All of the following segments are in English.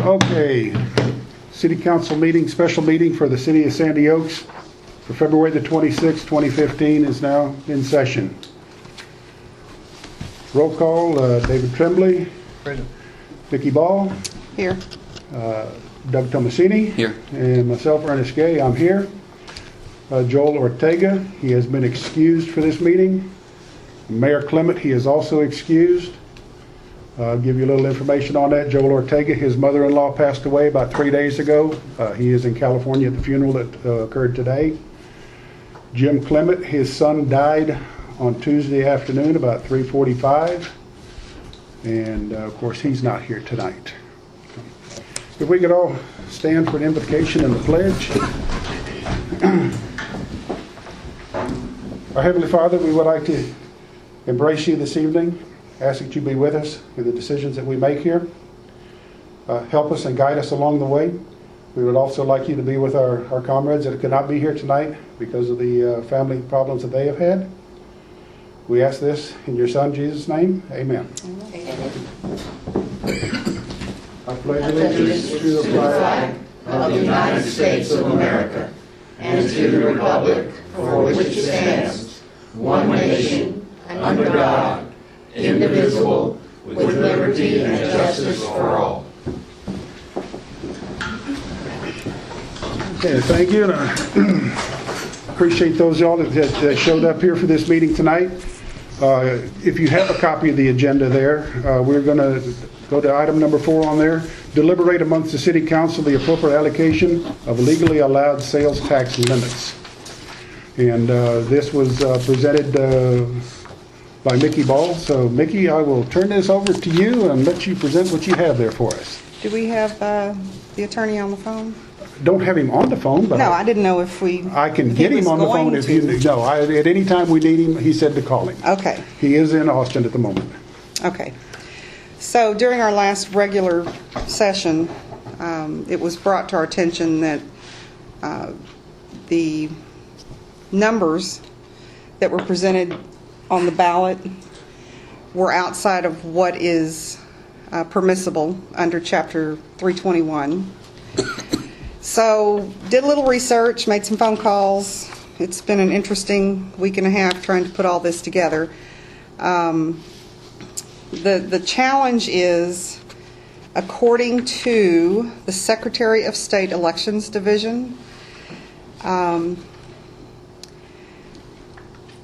Okay, City Council meeting, special meeting for the City of Sandy Oaks for February the 26th, 2015 is now in session. Roll call, David Tremblay. Present. Vicky Ball. Here. Doug Tomasini. Here. And myself, Ernest Gay, I'm here. Joel Ortega, he has been excused for this meeting. Mayor Clement, he is also excused. I'll give you a little information on that. Joel Ortega, his mother-in-law passed away about 3 days ago. He is in California at the funeral that occurred today. Jim Clement, his son died on Tuesday afternoon about 3:45. And of course, he's not here tonight. If we could all stand for an invocation and the pledge. Our Heavenly Father, we would like to embrace you this evening. Ask that you be with us in the decisions that we make here. Help us and guide us along the way. We would also like you to be with our comrades that could not be here tonight because of the family problems that they have had. We ask this in your Son, Jesus' name. Amen. Amen. I pledge allegiance to the flag of the United States of America and to the republic for which it stands, one nation, under God, indivisible, with liberty and justice for all. Okay, thank you. And I appreciate those y'all that showed up here for this meeting tonight. If you have a copy of the agenda there, we're going to go to item number 4 on there. Deliberate amongst the City Council the appropriate allocation of legally allowed sales tax limits. And this was presented by Mickey Ball. So, Mickey, I will turn this over to you and let you present what you have there for us. Do we have the attorney on the phone? Don't have him on the phone, but No, I didn't know if we. I can if get he him was on the phone going if you. to. No, at any time we need him, he said to call him. Okay. He is in Austin at the moment. Okay. So during our last regular session, it was brought to our attention that the numbers that were presented on the ballot were outside of what is permissible under Chapter 321. So did a little research, made some phone calls. It's been an interesting week and a half trying to put all this together. The challenge is, according to the Secretary of State Elections Division,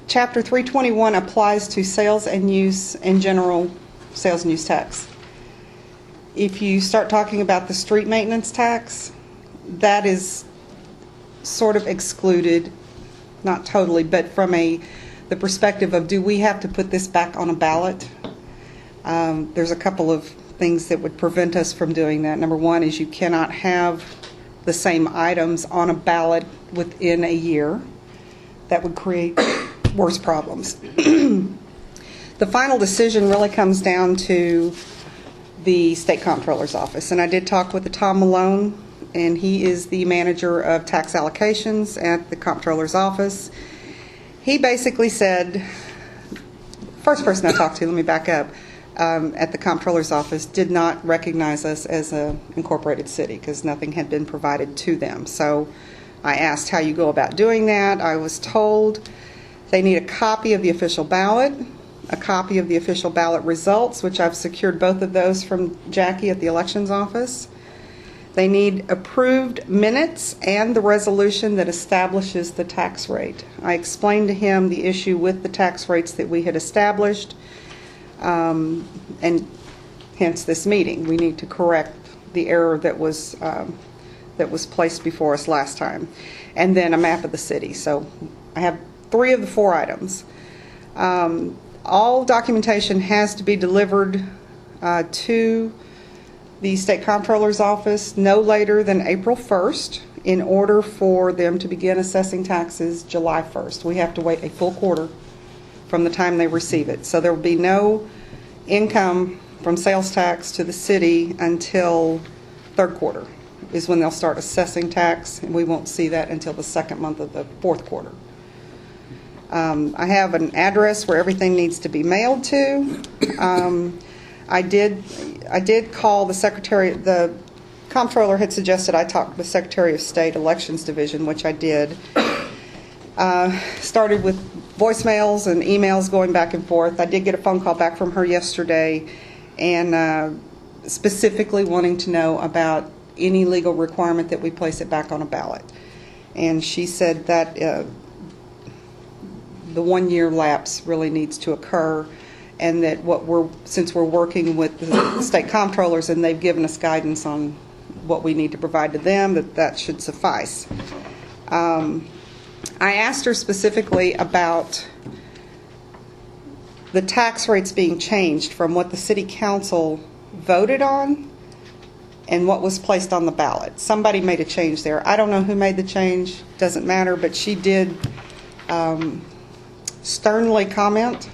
Chapter 321 applies to sales and use and general sales and use tax. If you start talking about the street maintenance tax, that is sort of excluded, not totally, but from the perspective of, do we have to put this back on a ballot? There's a couple of things that would prevent us from doing that. Number one is you cannot have the same items on a ballot within a year. That would create worse problems. The final decision really comes down to the State Comptroller's Office. And I did talk with Tom Malone, and he is the manager of tax allocations at the Comptroller's Office. He basically said, first person I talked to, let me back up, at the Comptroller's Office did not recognize us as an incorporated city because nothing had been provided to them. So I asked how you go about doing that. I was told they need a copy of the official ballot, a copy of the official ballot results, which I've secured both of those from Jackie at the elections office. They need approved minutes and the resolution that establishes the tax rate. I explained to him the issue with the tax rates that we had established, and hence this meeting. We need to correct the error that was placed before us last time. And then a map of the city. So I have 3 of the 4 items. All documentation has to be delivered to the State Comptroller's Office no later than April 1st in order for them to begin assessing taxes July 1st. We have to wait a full quarter from the time they receive it. So there will be no income from sales tax to the city until 3rd quarter is when they'll start assessing tax, and we won't see that until the 2nd month of the 4th quarter. I have an address where everything needs to be mailed to. I did call the secretary, the comptroller had suggested I talk with Secretary of State Elections Division, which I did. Started with voicemails and emails going back and forth. I did get a phone call back from her yesterday, and specifically wanting to know about any legal requirement that we place it back on a ballot. And she said that the 1 year lapse really needs to occur, and that since we're working with the state comptrollers and they've given us guidance on what we need to provide to them, that should suffice. I asked her specifically about the tax rates being changed from what the city council voted on and what was placed on the ballot. Somebody made a change there. I don't know who made the change, doesn't matter, but she did sternly comment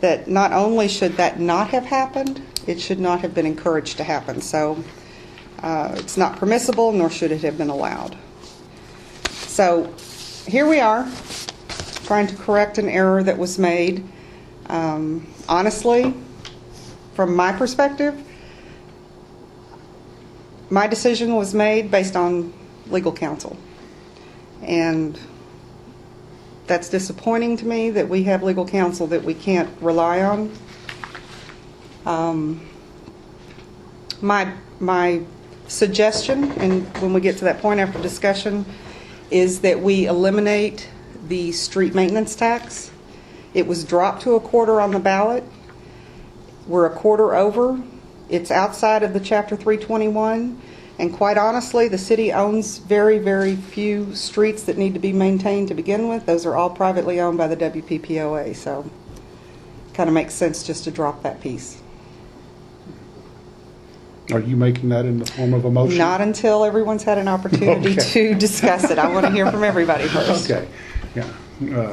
that not only should that not have happened, it should not have been encouraged to happen. So it's not permissible, nor should it have been allowed. So here we are, trying to correct an error that was made. Honestly, from my perspective, my decision was made based on legal counsel. And that's disappointing to me that we have legal counsel that we can't rely on. My suggestion, and when we get to that point after discussion, is that we eliminate the street maintenance tax. It was dropped to a quarter on the ballot. We're a quarter over. It's outside of the Chapter 321. And quite honestly, the city owns very, very few streets that need to be maintained to begin with. Those are all privately owned by the WPPOA. So it kind of makes sense just to drop that piece. Are you making that in the form of a motion? Not until everyone's had an opportunity to discuss it. I want to hear from everybody first. Okay, yeah.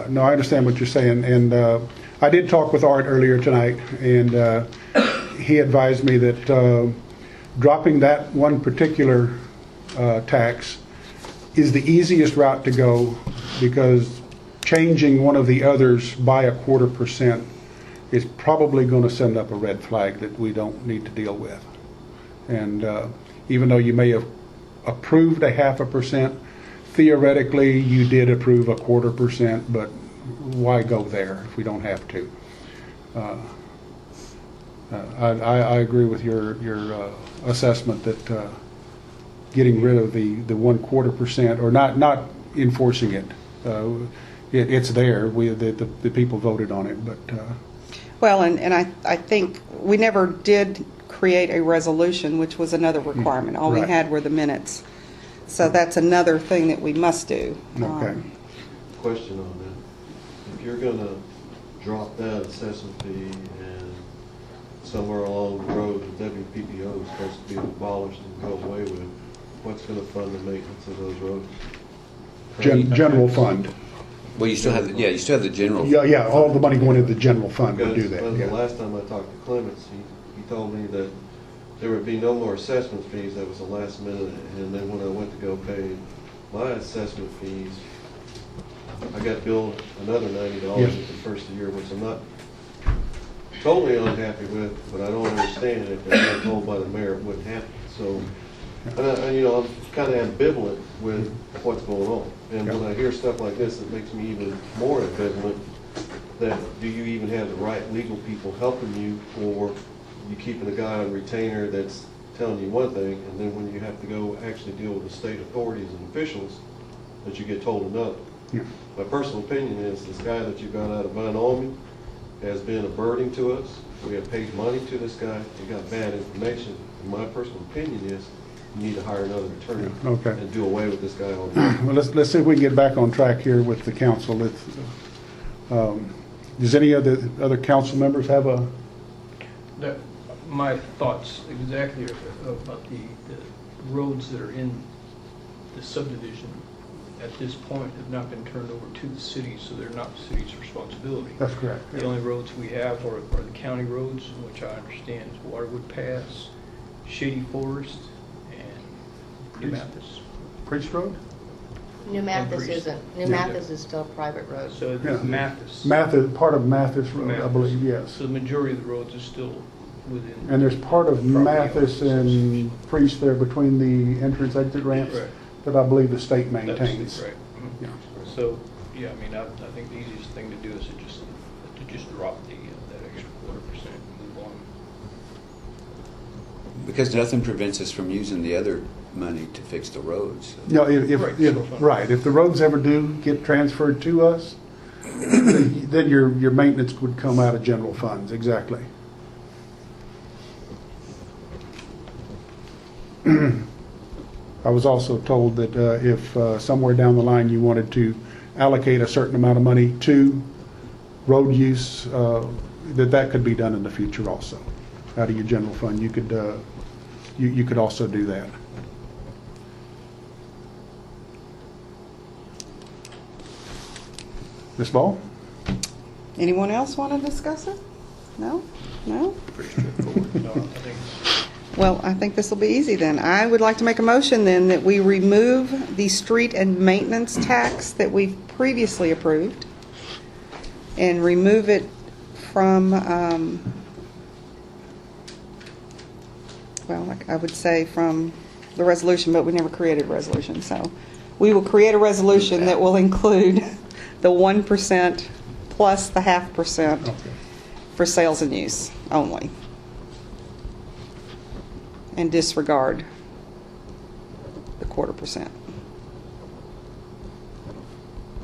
No, I understand what you're saying. And I did talk with Art earlier tonight, and he advised me that dropping that one particular tax is the easiest route to go, because changing one of the others by 0.25% is probably going to send up a red flag that we don't need to deal with. And even though you may have approved 0.5%, theoretically you did approve 0.25%, but why go there if we don't have to? I agree with your assessment that getting rid of the 0.25%, or not enforcing it, it's there. The people voted on it, but Well, and I think we never did create a resolution, which was another requirement. All Right. we had were the minutes. So that's another thing that we must do. okay. Question on that. If you're going to drop that assessment fee and somewhere along the road the WPPO is supposed to be abolished and go away with, what's going to fund the maintenance of those roads? General fund. Well, you still have, you still have the general. Yeah, all the money going into the general fund would do Because that. the Yeah. last time I talked to Clements, he told me that there would be no more assessment fees. That was the last minute. And then when I went to go pay my assessment fees, I got billed another $90 Yes. at the first of the year, which I'm not totally unhappy with, but I don't understand if they're not told by the mayor it wouldn't happen. So, and I'm kind of ambivalent with what's going on. And when I hear stuff like this, it makes me even more ambivalent that do you even have the right legal people helping you, or you keeping a guy on retainer that's telling you one thing, and then when you have to go actually deal with the state authorities and officials, that you get told another. Yeah. My personal opinion is this guy that you got out of Van Almy has been a burden to us. We have paid money to this guy. He got bad information. And my personal opinion is you need to hire another attorney Okay. and do away with this guy altogether. Well, let's see if we can get back on track here with the council. Does any of the other council members have a? My thoughts exactly about the roads that are in the subdivision at this point have not been turned over to the city, so they're not the city's responsibility. That's correct. The only roads we have are the county roads, which I understand is Waterwood Pass, Shady Forest, and New Mathis. Priest Road? New Mathis Priest. isn't. New Yeah. Mathis is still a private road. So Yeah. Mathis. Mathis, part of Mathis Road, I Mathis. believe, yes. So the majority of the roads are still within. And there's part of property Mathis owners. and Priest there between the entrance exit ramps Right. that I believe the state That's- maintains. Right. Mhm. Yeah. So, yeah, I mean, I think the easiest thing to do is to just drop the, that extra 1/4% and move on. Because nothing prevents us from using the other money to fix the roads. No, if, Right, if, so fund. right, if the roads ever do get transferred to us, then your maintenance would come out of general funds, exactly. I was also told that if somewhere down the line you wanted to allocate a certain amount of money to road use, that could be done in the future also. Out of your general fund, you could also do that. Ms. Ball? Anyone else want to discuss it? No? No? Pretty straightforward. No, I think Well, I think this will be easy then. I would like to make a motion then that we remove the street and maintenance tax that we've previously approved and remove it from, well, like I would say from the resolution, but we never created a resolution. So we will create a resolution that will include the 1% plus the 0.5% Okay. for sales and use only, and disregard the 1/4%.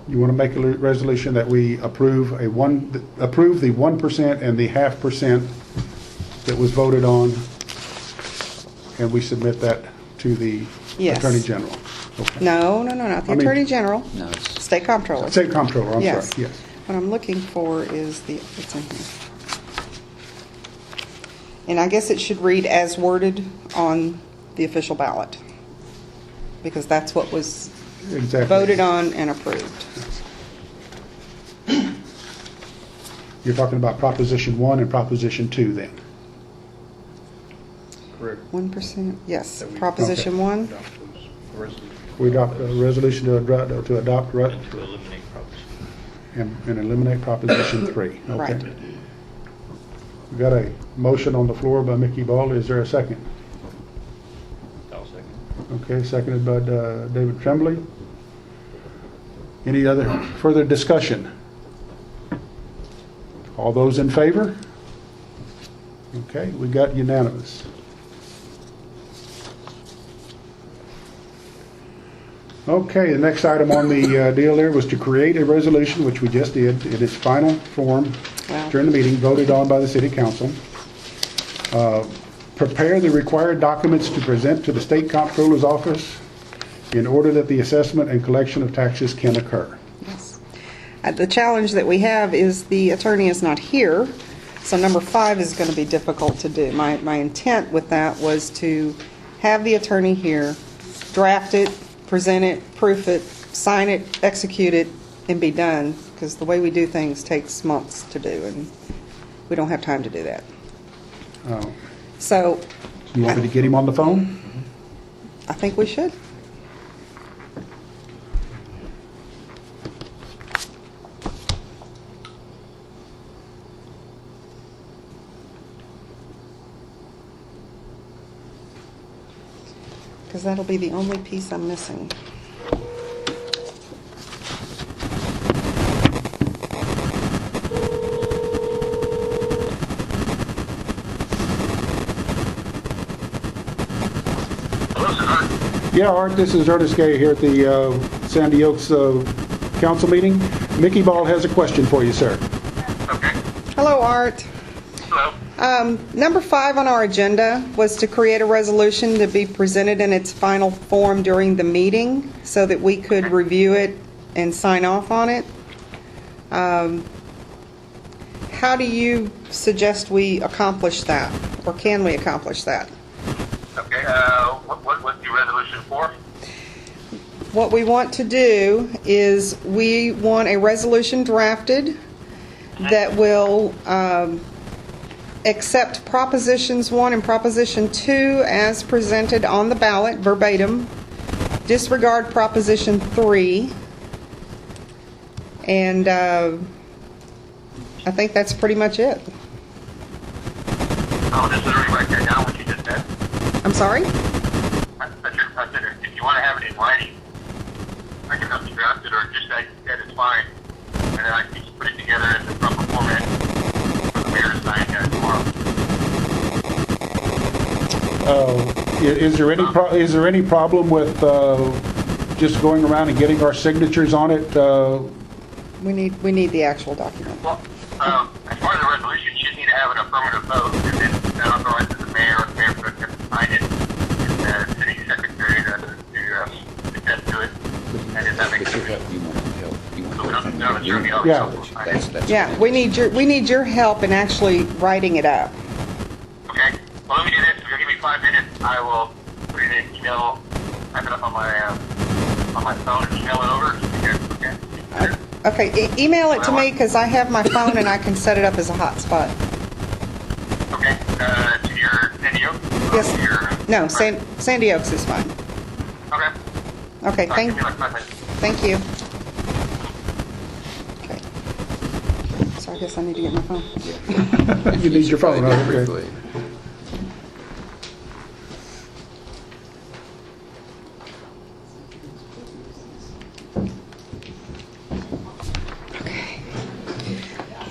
You want to make a resolution that we approve the 1% and the 0.5% that was voted on, and we submit that to the Yes. Attorney General? Okay. No, not the I mean- Attorney General, No, it's, State Comptroller. State Comptroller, I'm sorry, Yes. yes. What I'm looking for is it's in here. And I guess it should read as worded on the official ballot, because that's what was Exactly. voted on and approved. You're talking about Proposition 1 and Proposition 2 then? correct. 1%, yes. That we- Proposition 1, Adopt those resolutions. We adopt a resolution to adopt And to eliminate proposition. and eliminate Proposition 3. Okay. Right. We got a motion on the floor by Mickey Ball. Is there a second? I'll second. Okay, seconded by David Tremblay. Any other further discussion? All those in favor? Okay, we got unanimous. Okay, the next item on the deal there was to create a resolution, which we just did, in its final form Wow. during the meeting, voted on by the city council. Prepare the required documents to present to the state comptroller's office in order that the assessment and collection of taxes can occur. yes. The challenge that we have is the attorney is not here, so number 5 is going to be difficult to do. My intent with that was to have the attorney here, draft it, present it, proof it, sign it, execute it, and be done, because the way we do things takes months to do, and we don't have time to do that. So You want me to get him on the phone? I think we should. Because that'll be the only piece I'm missing. Yeah, Art, this is Ernest Gay here at the Sandy Oaks council meeting. Mickey Ball has a question for you, sir. Hello, Art. Hello. Number 5 on our agenda was to create a resolution to be presented in its final form during the meeting so that we could review it and sign off on it. How do you suggest we accomplish that, or can we accomplish that? Okay. What's the resolution for? What we want to do is we want a resolution drafted that will accept Propositions 1 and Proposition 2 as presented on the ballot verbatim, disregard Proposition 3, and I think that's pretty much it. I'll just literally write that down what you just said. I'm sorry? I said, if you want to have it in writing, I can help you draft it, or just that it's fine. And then I can just put it together in the proper format for the mayor to sign tomorrow. Is there any problem with just going around and getting our signatures on it? We need the actual document. Well, as far as the resolution, you just need to have an affirmative vote, and then that authorizes the mayor or the mayor pro tem to sign it, and the city secretary to attest to it. And if that makes But you sense. help, you want help. You want So we help don't from have an attorney you. else. Yeah. That's Yeah, we need your help in actually writing it up. Okay. Well, let me do this. If you'll give me 5 minutes, I will put it in an email, type it up on my phone, and email it over. Okay. Okay, email it to me because I have my phone and I can set it up as a hotspot. Okay. To your Sandy Oak? Yes. To your, No, Sandy Oaks is fine. Okay. Okay, All right, give me like 5 minutes. thank you. Okay. So I guess I need to get my phone. You need your phone, Probably okay. briefly.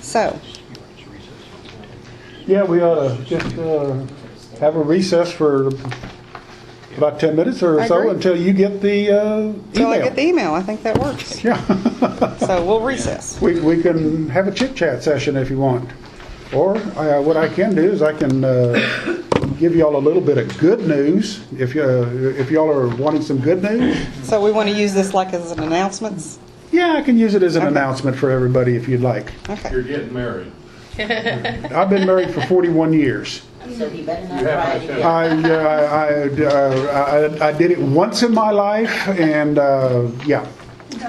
So, Yeah, we ought to just have a recess for about 10 minutes or I so agree. until you get the till I email. get the email, I think that works. Yeah. So we'll recess. We can have a chit-chat session if you want. Or what I can do is I can give y'all a little bit of good news if y'all are wanting some good news. So we want to use this like as an announcements? Yeah, I can use it as an Okay. announcement for everybody if you'd like. Okay. You're getting married. I've been married for 41 years. So you better not You have try my it check. again. I did it once in my life, and yeah,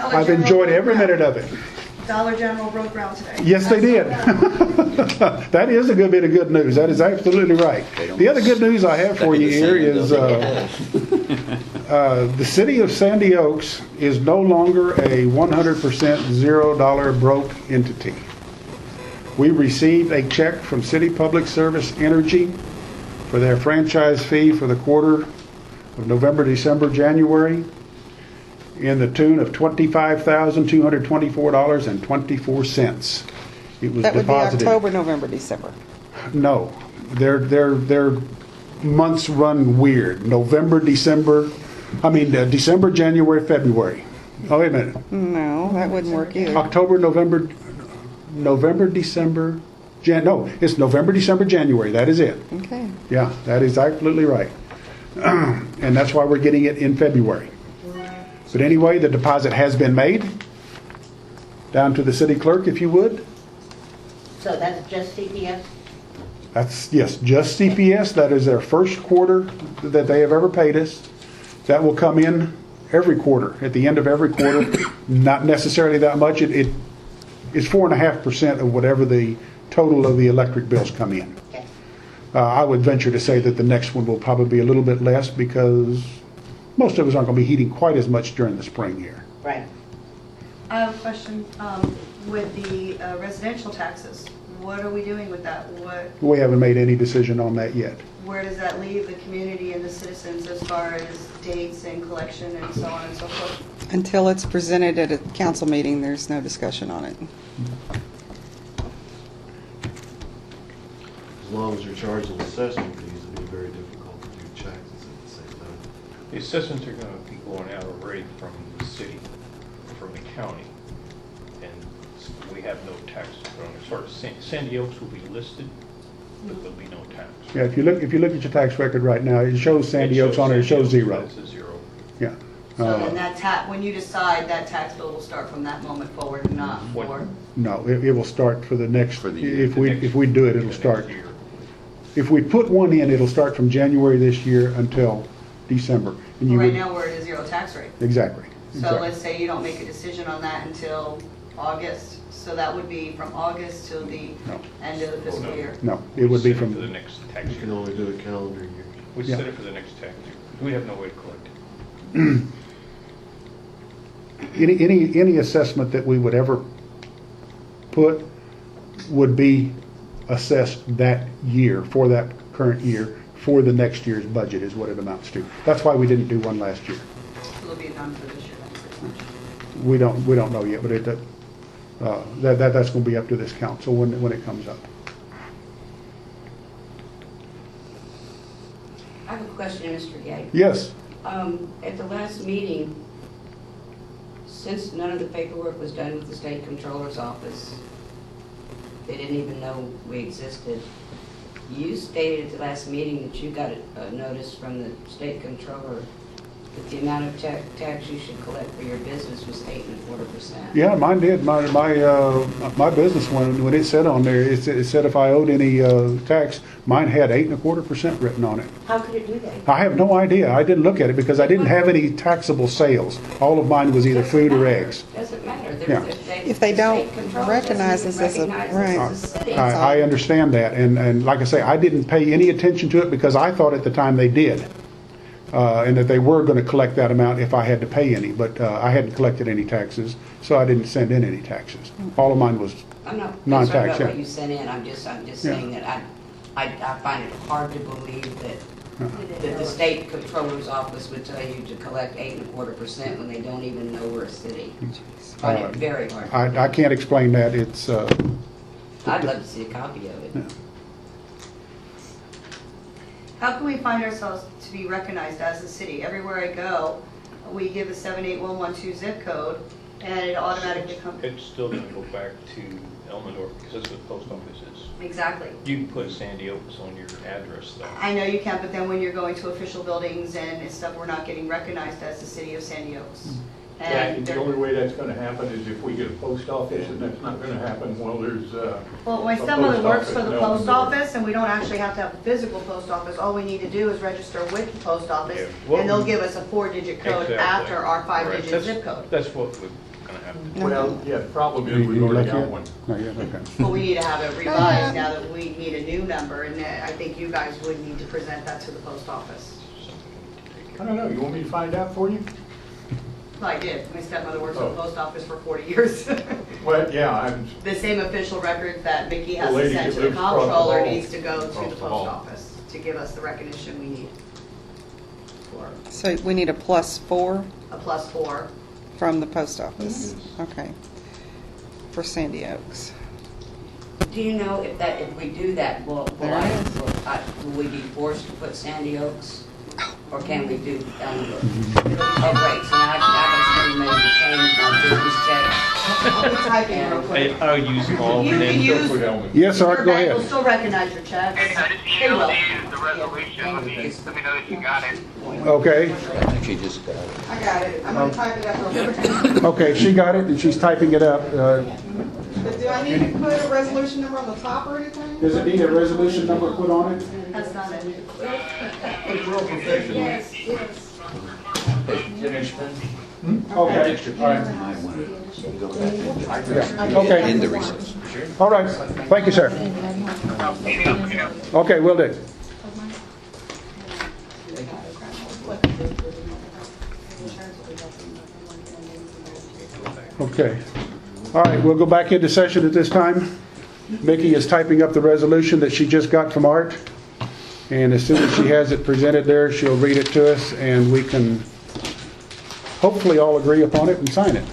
I've enjoyed every minute of it. Dollar General broke ground today. Yes, they did. That is a good bit of good news. That is absolutely right. The other good news I have for you here is the city of Sandy Oaks is no longer a 100% $0 broke entity. We received a check from City Public Service Energy for their franchise fee for the quarter of November, December, January, in the tune of $25,224.24. It was That would be deposited. October, November, December. No, their months run weird. December, January, February. Oh, wait a minute. No, that wouldn't work either. October, November, December, no, it's November, December, January. That is it. Okay. Yeah, that is absolutely right. And that's why we're getting it in February. But anyway, the deposit has been made. Down to the city clerk, if you would. So that's just CPS? That's, yes, just CPS. That is their first quarter that they have ever paid us. That will come in every quarter, at the end of every quarter. Not necessarily that much. It is 4.5% of whatever the total of the electric bills come in. Okay. I would venture to say that the next one will probably be a little bit less because most of us aren't going to be heating quite as much during the spring here. Right. I have a question with the residential taxes. What are we doing with that? We haven't made any decision on that yet. Where does that leave the community and the citizens as far as dates and collection and so on and so forth? Until it's presented at a council meeting, there's no discussion on it. As long as you're charging assessment fees, it'd be very difficult to do taxes at the same time. The assessments are going to be going out already from the city, from the county, and we have no taxes on it. Sort of Sandy Oaks will be listed, but there'll be no tax. Yeah, if you look at your tax record right now, it shows Sandy Oaks on it, it shows zero. It's a zero. Yeah. So then when you decide, that tax bill will start from that moment forward, not for... No, it will start for the next, For the year. if we do it, it'll The start. next year. If we put one in, it'll start from January this year until December. And you Right would- now, we're at a zero tax rate. Exactly. So exactly. let's say you don't make a decision on that until August. So that would be from August till the No. end of the fiscal year. No, it would be We set it for the from, next tax You can year. only do a calendar year. We Yeah. set it for the next tax year. We have no way to collect it. any assessment that we would ever put would be assessed that year for that current year for the next year's budget is what it amounts to. That's why we didn't do one last year. It'll be done for this year then, pretty much. We don't know yet, but that's going to be up to this council when it comes up. I have a question, Mr. Gay. Yes. At the last meeting, since none of the paperwork was done with the state controller's office, they didn't even know we existed. You stated at the last meeting that you got a notice from the state controller that the amount of tax you should collect for your business was 8.25%. Yeah, mine did. My business, when it said on there, it said if I owed any tax, mine had 8.25% written on it. How could it do that? I have no idea. I didn't look at it because I didn't have any taxable sales. All of mine was either food or eggs. Doesn't matter. Yeah. If they the don't state controller recognize doesn't us as a- even recognize right. us as a city. I understand that, and like I say, I didn't pay any attention to it because I thought at the time they did, and that they were going to collect that amount if I had to pay any, but I hadn't collected any taxes, so I didn't send in any taxes. All of mine was I'm not non-tax, concerned about yeah. what you sent in, I'm just saying that I find it hard to believe that the state controller's office would tell you to collect 8.25% when they don't even know we're a city. I find it very hard. I can't explain that. It's I'd love to see a copy of it. Yeah. How can we find ourselves to be recognized as a city? Everywhere I go, we give a 78112 zip code, and it automatically comes. It's still gonna go back to Elmendorf, because that's what the post office is. Exactly. You can put Sandy Oaks on your address though. I know you can, but then when you're going to official buildings and stuff, we're not getting recognized as the city of Sandy Oaks. And The only way that's gonna happen is if we get a post office, and that's not gonna happen while there's, well, my a stepmother post works for office the in post Elmendorf. office, and we don't actually have to have a physical post office. All we need to do is register with the post office, Yeah. Well, and they'll give us a 4-digit code Exactly. after our Right. 5-digit That's- zip code. That's what we're gonna happen. well, yeah, the problem is You we've already look got yet? one. Not yet, okay. But we need to have it revised now that we need a new number, and I think you guys would need to present that to the post office. I don't know, you want me to find out for you? Well, I did. My stepmother works for Oh. the post office for 40 years. Well, yeah, I'm, The same official record that Mickey has The to lady send that to the lives across the comptroller hall. needs to go to Across the the post hall. office to give us the recognition we need. For So we need a +4 a +4. from the post office. Okay. For Sandy Oaks. Do you know if we do that, will we be forced to put Sandy Oaks? Or can we do Elmendorf? Oh, great, so now I can spend maybe change my business check. I'll be typing real quick. I'll use all You of can them. use, put Elmendorf. Yes, Art, your go bank will ahead. still recognize your checks. I just They will. emailed you the resolution. Let me know that you got it. Okay, I think she just got it. I got it. I'm gonna type it up real quick. okay, she got it, and she's typing it up. But do I need to put a resolution number on the top or anything? Does it need a resolution number put on it? That's not it. It's real professional. Yes, yes. Okay, all right. Might want to go back into Okay, in the recess. all right. Thank you, sir. Okay, will do. Okay. All right, we'll go back into session at this time. Mickey is typing up the resolution that she just got from Art. And as soon as she has it presented there, she'll read it to us, and we can hopefully all agree upon it and sign it.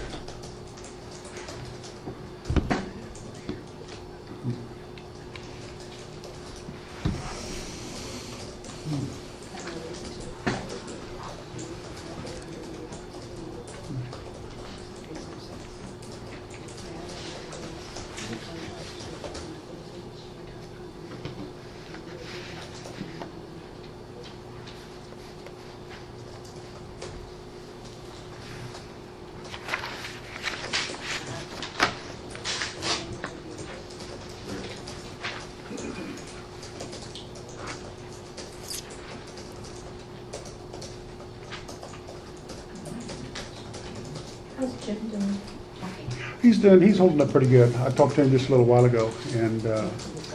He's holding up pretty good. I talked to him just a little while ago, and I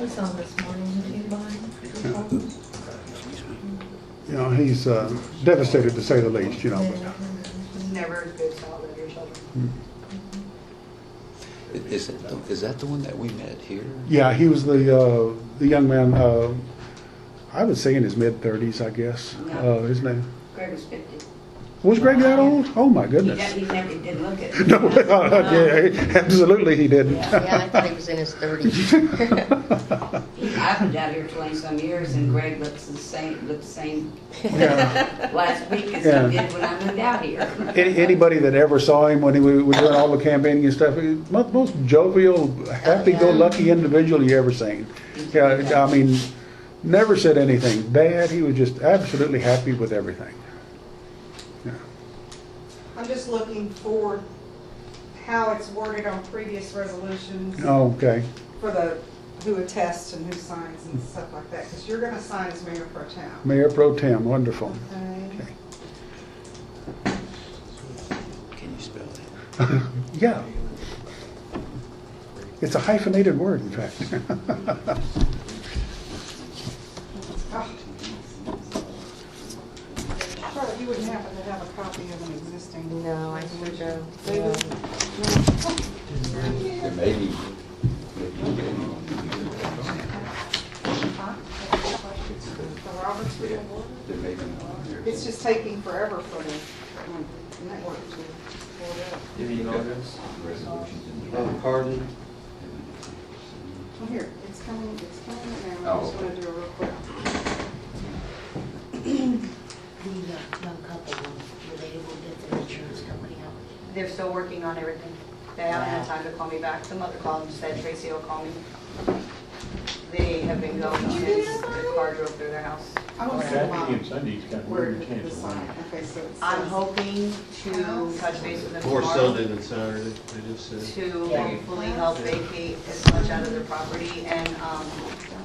saw him this morning with you buying. you know, he's devastated to say the least, you know. It's never as good as salad your children. Is that the one that we met here? Yeah, he was the young man. I would say in his mid-30s, I guess. No. Isn't it? Greg was 50. Was Greg that old? Oh, my goodness. He never did look it. No, yeah, absolutely he didn't. Yeah, I thought he was in his 30s. I've been down here 20-some years, and Greg looks the same Yeah. last week as Yeah. he did when I moved out here. Anybody that ever saw him when he was doing all the campaigning and stuff, he was the most jovial, happy-go-lucky individual you ever seen. Yeah, I mean, never said anything bad. He was just absolutely happy with everything. Yeah. I'm just looking for how it's worded on previous resolutions Oh, okay. for the, who attests and who signs and stuff like that, because you're gonna sign as mayor pro tem. Mayor Pro Tem, wonderful. Okay. Can you spell that? Yeah. It's a hyphenated word, in fact. Charlotte, you wouldn't happen to have a copy of an existing? No, I sure don't. There may be. The Roberts Rule of Order? There may be one here. It's just taking forever for the network to pull it up. Any emails? Resolutions in the. Carden? Oh, here, it's coming now. Oh, I just want to do it real quick. The young couple, were they able to get their insurance company out? They're still working on everything. They haven't had time to call me back. The mother called and said Tracy will call me. They have been going since the car drove through their house. I want to see Saturday and Sunday's got where weird the chance of sign. rain. Okay, so it's. I'm hoping to touch base with them More tomorrow Sunday than Saturday, they just said. to hopefully help vacate as much out of their property and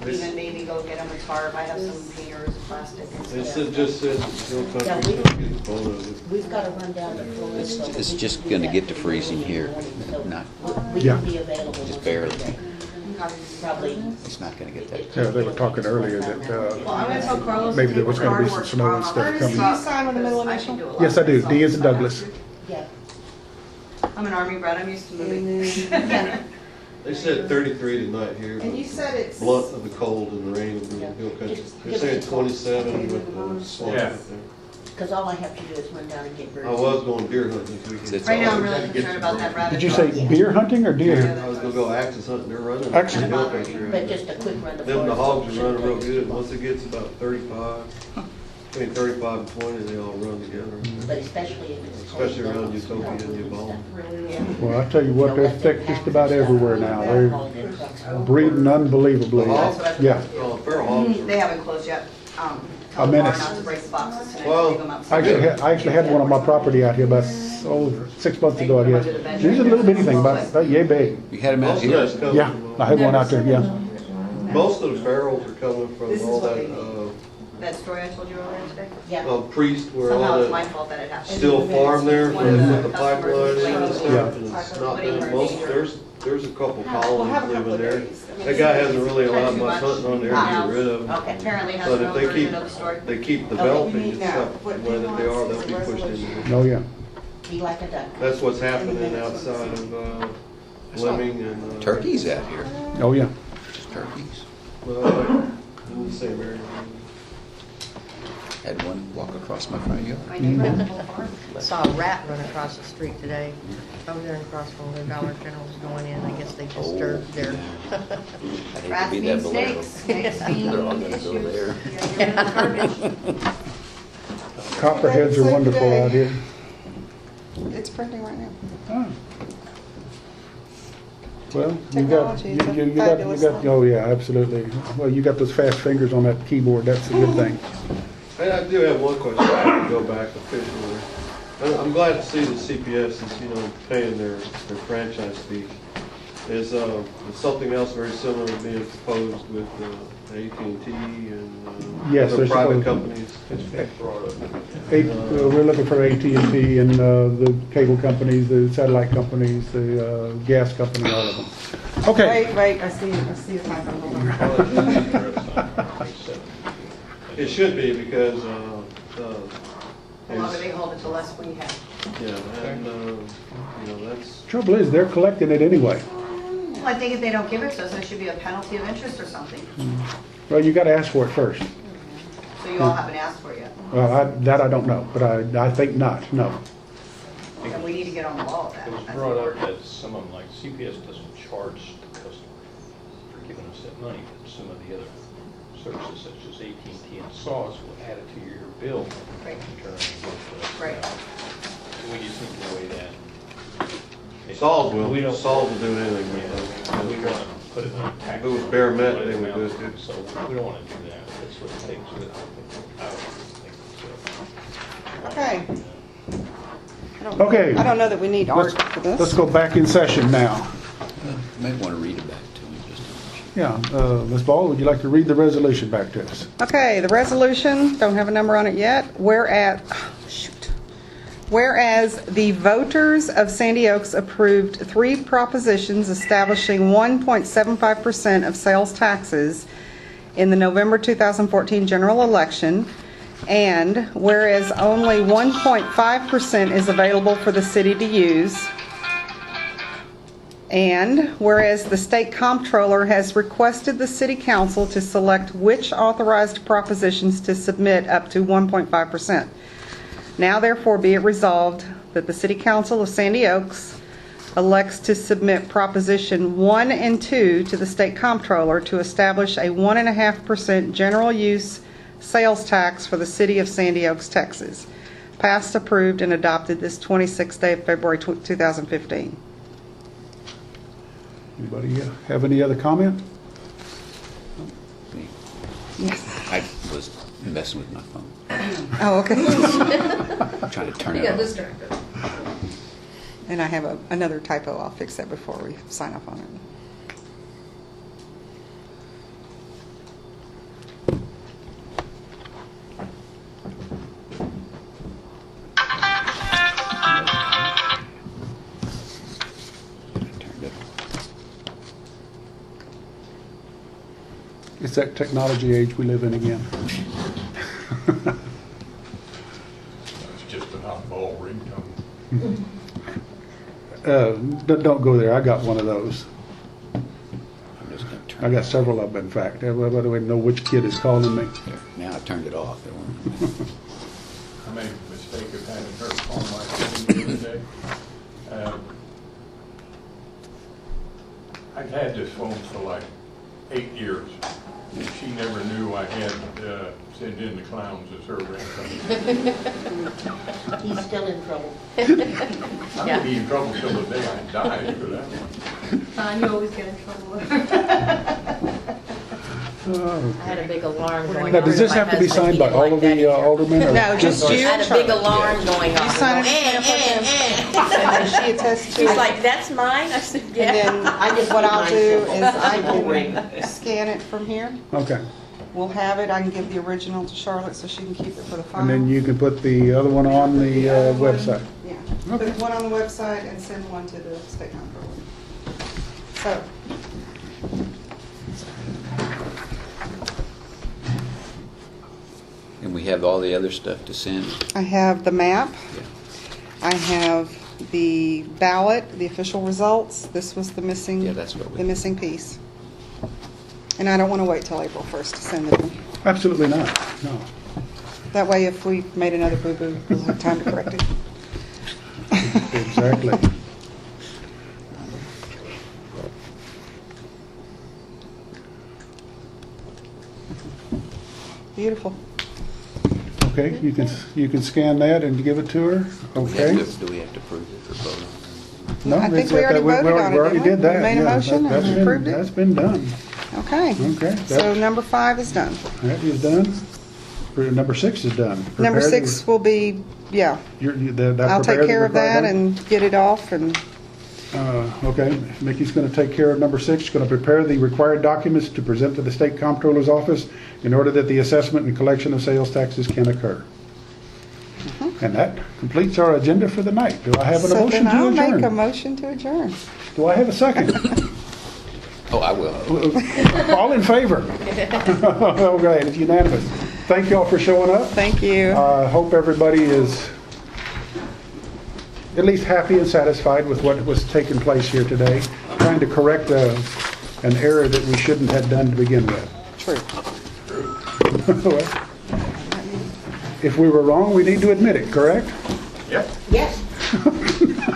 even maybe go get them a tarp. I have some painters, plastic and They stuff. said, just said, Hill Country's Yeah, gonna get the photo of it. We've got to run down to Florida. It's just gonna get to freezing here, not, We Yeah. can be available. just barely. Probably. It's not gonna get that. Yeah, they were talking earlier that Well, I'm gonna tell Carlos. maybe to there take was the gonna be cardboard some snow and from stuff our coming. truck, Do you sign with the middle because I initial? can do a lot Yes, I do. myself D as in if I have Douglas. to. Yeah. I'm an army brat. I'm used to moving. They said 33 tonight here, And you but said it's. blunt of the cold and the rain in Hill Country. They're saying 27 with the swamp Yeah. up there. Because all I have to do is run down and get birds. I was going deer hunting this weekend. It's Right now, I'm all- really concerned about that rabbit. Did you say deer hunting or deer? I was gonna go axis hunting, they're running. Axis. in Hill Country right But now. just a quick run to Them, Florida. the hogs are running real good. Once it gets about 35, between 35 and 20, they all run together. But especially if it's cold. Especially around Utopia and Yvonne. Well, I tell you what, they're thick just about everywhere now. They're breeding unbelievably. The hogs? Yeah. Feral hogs are. They haven't closed yet. A Tell the menace. bar not to break the boxes tonight. Well, Leave them outside. I actually had one on my property out here about, 6 months ago, I guess. These are little bitty thing, about yay big. You had him out Most of here? that's coming Yeah, from, I had one out there, yeah. most of the ferals are coming from This is all what that, they That story I told you earlier today? Yeah. priest where Somehow all it's my that fault that it happened. still farm there, One where of they the put the customers pipeline in and was stuff, Yeah. and it's not Putting her done. in Most, danger. there's a couple We'll have colonies a couple living of there. days. That guy hasn't really allowed Too much much. hunting on there to get rid of them. Okay. Apparently has But no if they version keep, of the story. they keep you developing need and now. stuff, What the way you that they want are, is they'll the be pushed resolution. into. Oh, yeah. Be like a duck. That's what's happening outside of, Fleming and. Turkeys out here, Oh, yeah. just turkeys. Well, in the same area. Had one walk across my front yard. My neighbor has a whole farm. Saw a rat run across the street today. Over there across from where Dollar General's going in. I guess they disturbed their. I'd hate to Rats be mean that bolero. snakes, snakes mean They're all gonna go issues. there. Yeah, you're in the garbage. Copperheads are wonderful out here. It's printing right now. Ah. Well, you got, Technology is a you fabulous got, thing. oh, yeah, absolutely. Well, you got those fast fingers on that keyboard, that's a good thing. And I do have one question, I have to go back officially. I'm glad to see that CPS is, paying their franchise fee. Is something else very similar being proposed with AT&T and Yes, other they're private supposed- companies? We're looking for AT&T and the cable companies, the satellite companies, the gas company, all of them. Okay. Wait, I see a typo, hold on. It should be because, The longer they hold it, the less we have. yeah, and, that's, Trouble is, they're collecting it anyway. Well, I think if they don't give it to us, there should be a penalty of interest or something. Well, you gotta ask for it first. So you all haven't asked for it yet? That I don't know, but I think not, no. And we need to get on the ball with that. It was That's brought up important. that some of them, like CPS doesn't charge the customer for giving us that money, but some of the other services such as AT&T and SAWS will add it to your bill. Right. And turn around and work for us. Right. We just need to weigh that. Saul We will don't- do anything with We it. want to put it on tax. If it was bare metal, they would do it too. So we don't want to do that. That's what it takes. I don't think so. Okay. Okay. I don't know that we need art Let's for this. let's go back in session now. You may want to read it back to me just to Yeah, Ms. Ball, would you like to read the resolution back to us? Okay, the resolution, don't have a number on it yet. Whereas the voters of Sandy Oaks approved 3 propositions establishing 1.75% of sales taxes in the November 2014 general election, and whereas only 1.5% is available for the city to use, and whereas the state comptroller has requested the city council to select which authorized propositions to submit up to 1.5%. Now therefore be it resolved that the city council of Sandy Oaks elects to submit proposition 1 and 2 to the state comptroller to establish a 1.5% general use sales tax for the city of Sandy Oaks, Texas. Passed, approved, and adopted this 26th day of February 2015. Anybody have any other comment? Yes. I was messing with my phone, Oh, okay. trying to turn He it got off. distracted. And I have another typo. I'll fix that before we sign off on it. Turned it off. It's that technology age we live in again. It's just an oddball ringtone. Don't go there, I got one of those. I'm just going to turn I it got off. several of them, in fact. Everybody would know which kid is calling me. There. Now I turned it off. It won't- I made the mistake of having her call my phone the other day. I've had this phone for like 8 years, and she never knew I had sent in the clowns as her ringtone. He's still in trouble. I'm gonna be in trouble till the day I die for that one. You always get in trouble. I had a big alarm going Now, off. does this My have to be husband, signed he by didn't all like of that the either. aldermen? or No, just I you. had a big alarm going off. sign it, Eh, stamp it, eh, eh. And then she attests to He's it. like, that's mine? I said, And yeah. then what I'll do is I can scan it from here. Okay, We'll have it. I can give the original to Charlotte so she can keep it for the file. and then you can put the other one on the website. Yeah. Okay. Put one on the website and send one to the state comptroller. So, And we have all the other stuff to send. I have the map. Yeah. I have the ballot, the official results. This was the missing, Yeah, that's what we- the missing piece. And I don't want to wait till April 1st to send it in. Absolutely not, no. That way, if we made another boo-boo, we'll have time to correct it. Exactly. Beautiful. Okay, you can scan that and give it to her, Do we have okay? to- Do we have to prove it or vote on it? No, I think it's- we already voted on it, We already didn't we? did that, We made a yeah. motion and That's been- approved it? That's been done. Okay. Okay, So that- number 5 is done. That is done. Number 6 is done. Number Prepare 6 will be, yeah, I'll take care of that and get it off and, Okay, Mickey's going to take care of number 6, going to prepare the required documents to present to the state comptroller's office in order that the assessment and collection of sales taxes can occur. And that completes our agenda for the night. Do I have a so motion then to I'll make a adjourn? motion to adjourn. Do I have a second? Oh, I will. All in favor? Oh, great, it's unanimous. Thank you all for showing up. Thank you. I hope everybody is at least happy and satisfied with what was taking place here today, trying to correct an error that we shouldn't have done to begin with. True. Well, if we were wrong, we need to admit it, correct? Yep. Yes.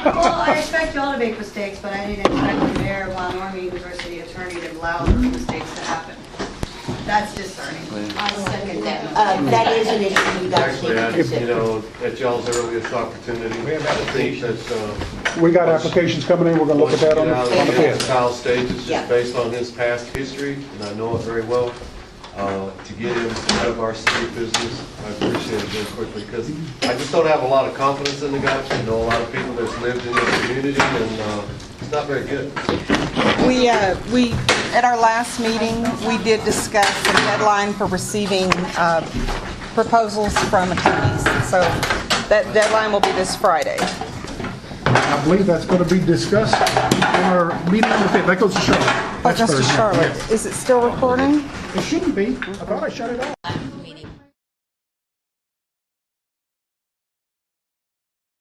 Well, I expect you all to make mistakes, but I didn't expect the mayor of Mount Ormy University attorney to allow those mistakes to happen. That's discerning. I'll second that. That is an issue you guys need Actually, to you consider. know, at y'all's earliest opportunity, I think that, We got applications coming in, we're gonna look at that on the Once you get out of the 5th. Kyle stages, Yeah. just based on his past history, and I know it very well, to get him out of our street business, I appreciate it very quickly, because I just don't have a lot of confidence in the guy. I know a lot of people that's lived in this community, and it's not very good. We, at our last meeting, we did discuss the deadline for receiving proposals from attorneys. So that deadline will be this Friday. I believe that's gonna be discussed on our meeting on the 5th. That goes to Charlotte. Oh, Justice Charlotte, is it still recording? It shouldn't be. I thought I shut it off.